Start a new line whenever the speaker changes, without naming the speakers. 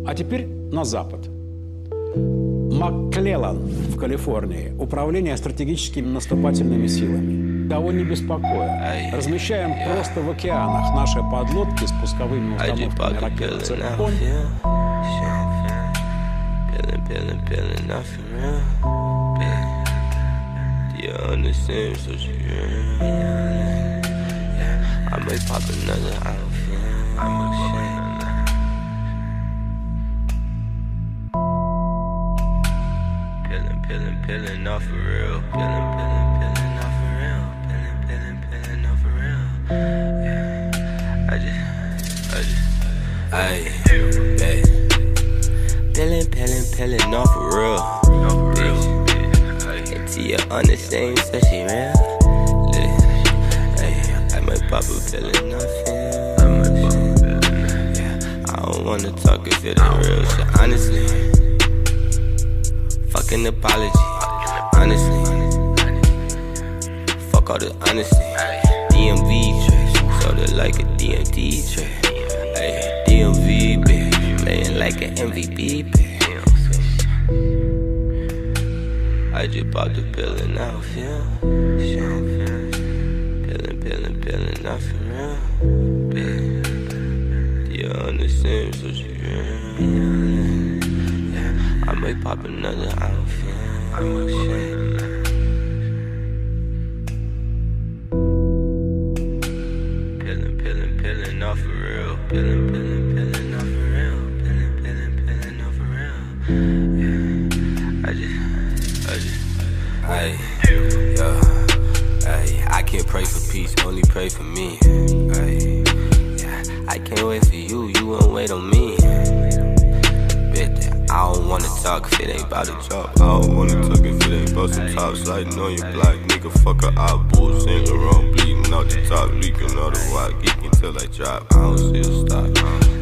А теперь на запад. Mclellan в Калифорнии. Управление стратегическими наступательными силами. Кого не беспокоит. Размещаем просто в океанах наши подлодки с пусковыми установками ракет «Циркон».
I may pop another outfit. Pillin' off for real. Pillin' off for real. Pillin' off for real. Yeah. I just. Ayy, Pillin' off for real. Bitch. Until you understand, so she real. I might pop a pill and nothing. I don't wanna talk if it ain't real shit. Honestly, fucking apology. Honestly, fuck all the honesty. DMV trace, sorta like a DMD trace. Ay, DMV bitch, playing like an MVP bitch. I just bought the pill and now feel. Pillin' not for real, bitch. You understand, so she real. Yeah, I might pop another outfit. Pillin' off for real. Pillin' off for real. Pillin' off for real. Yeah, I just. Hey, yeah. I can't pray for peace, only pray for me. Ay, yeah. I can't wait for you, you won't wait on me. Bitch, I don't wanna talk if it ain't about a job. I don't wanna talk if it ain't about some top sliding on your block. Nigga, fuck a eyeball, sing around, bleeding out the top, leaking all the white, geeking till I drop. I don't see a stop.